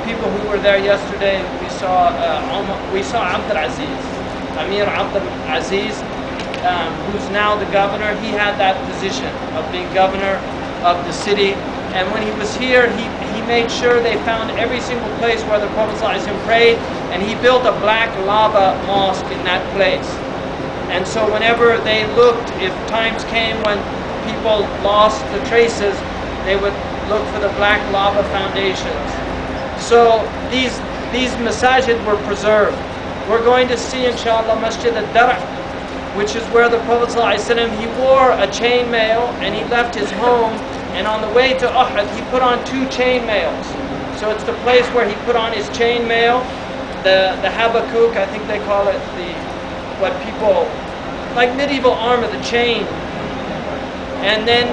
people who were there yesterday, we saw Abdul Aziz, Amir Abdul Aziz, who's now the governor. He had that position of being governor of the city. And when he was here, he made sure they found every single place where the Prophet ﷺ prayed, and he built a black lava mosque in that place. And so whenever they looked, if times came when people lost the traces, they would look for the black lava foundations. So these masajid were preserved. We're going to see, inshallah, Masjid al-Dar', which is where the Prophet ﷺ, he wore a chain mail and he left his home, and on the way to Uhud he put on 2 chain mails. So it's the place where he put on his chain mail, the Habakkuk, I think they call it, what people, like medieval armor, the chain. And then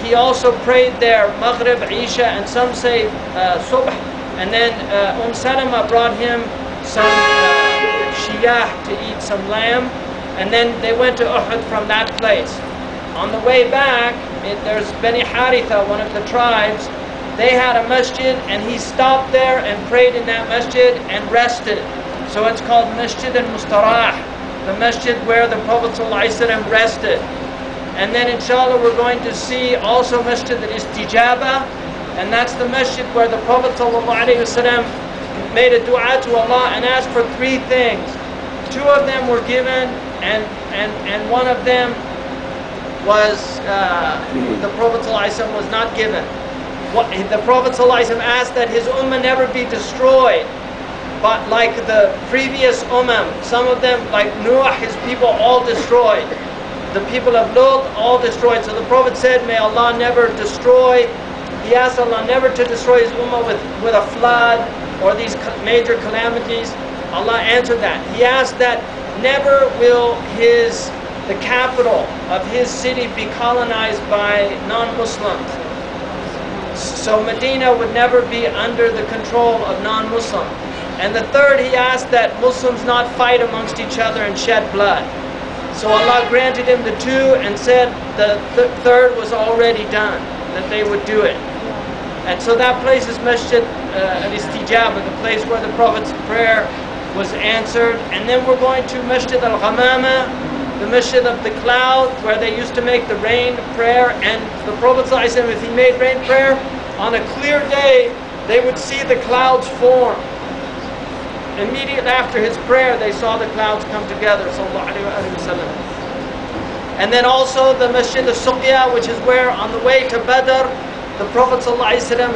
he also prayed there Maghrib, Isha, and some say Subh. And then Salama brought him some shiyah to eat, some lamb. And then they went to Uhud from that place. On the way back, there's Bani Haritha, one of the tribes. They had a masjid, and he stopped there and prayed in that masjid and rested. So it's called Masjid al-Mustarah, the masjid where the Prophet ﷺ rested. And then inshallah we're going to see also Masjid al-Istijaba, and that's the masjid where the Prophet ﷺ made a dua to Allah and asked for 3 things. 2 of them were given, and one of them was the Prophet ﷺ was not given. The Prophet ﷺ asked that his ummah never be destroyed, but like the previous ummah, some of them, like Nuh, his people all destroyed. The people of Lut all destroyed. So the Prophet said, may Allah never destroy. He asked Allah never to destroy his ummah with a flood or these major calamities. Allah answered that. He asked that never will the capital of his city be colonized by non-Muslims. So Medina would never be under the control of non-Muslim. And the third, he asked that Muslims not fight amongst each other and shed blood. So Allah granted him the 2 and said the third was already done, that they would do it. And so that place is Masjid al-Istijaba, the place where the Prophet's prayer was answered. And then we're going to Masjid al-Ghamama, the Masjid of the cloud, where they used to make the rain prayer. And the Prophet ﷺ, if he made rain prayer, on a clear day, they would see the clouds form. Immediately after his prayer, they saw the clouds come together. And then also the Masjid al-Suqya, which is where on the way to Badr, the Prophet ﷺ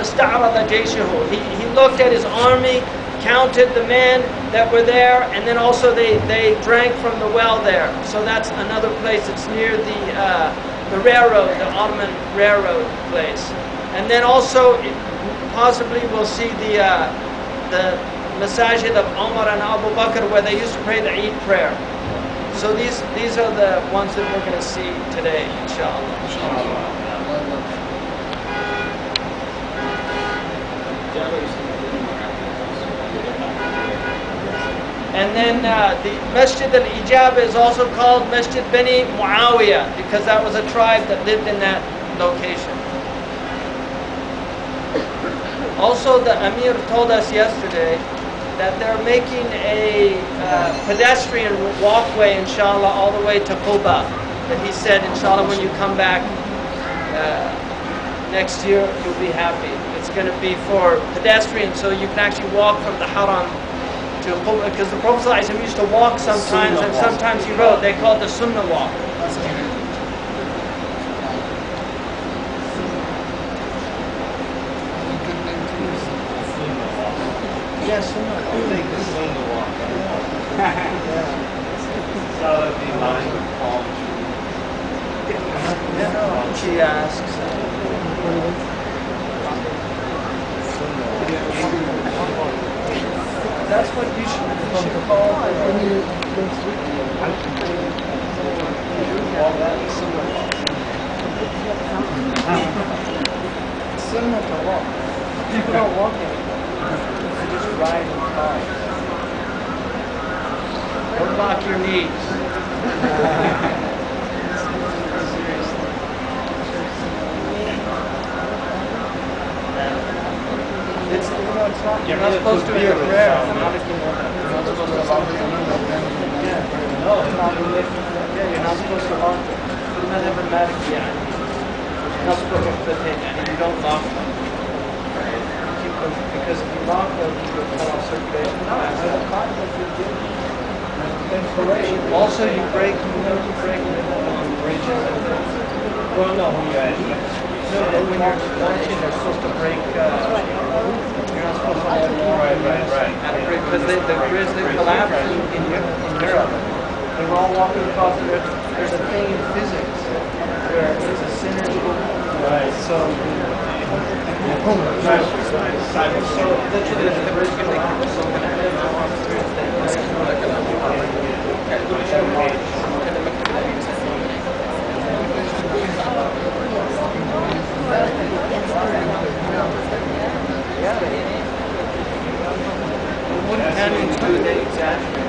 he looked at his army, counted the men that were there, and then also they drank from the well there. So that's another place. It's near the railroad, the Ottoman railroad place. And then also possibly we'll see the Masajid of Umar and Abu Bakr, where they used to pray the Eid prayer. So these are the ones that we're going to see today, inshallah. And then the Masjid al-Ijaba is also called Masjid Bani Muawiyah, because that was a tribe that lived in that location. Also, the Amir told us yesterday that they're making a pedestrian walkway, inshallah, all the way to Quba. That he said, inshallah, when you come back next year, you'll be happy. It's going to be for pedestrians, so you can actually walk from the Haram to Quba, because the Prophet ﷺ used to walk sometimes, and sometimes he rode. They called the Sunnah walk. Yes, Sunnah. I think the Sunnah walk. So it'd be lined with palm trees. She asks. That's what you should call Sunnah to walk. People don't walk anymore. They just ride in cars. Don't lock your knees. It's it's not. You're not supposed to be a prayer. You're not supposed to. Yeah. No, it's not religion. Yeah, you're not supposed to lock them. المذهب المالكي يعني. You're not supposed to put it, and you don't lock them. Keep them because if you lock them, you'll cut off circulation. Also, you break bridges and things. Well, no, no, but when you're launching, they're supposed to break. You're not supposed to hold on. Right. At a bridge, because the bridge they collapsed in Europe. They were all walking across the river. There's a thing in physics where it's a synergy. Right. So literally, the bridge can make so what canyons do they exaggerate?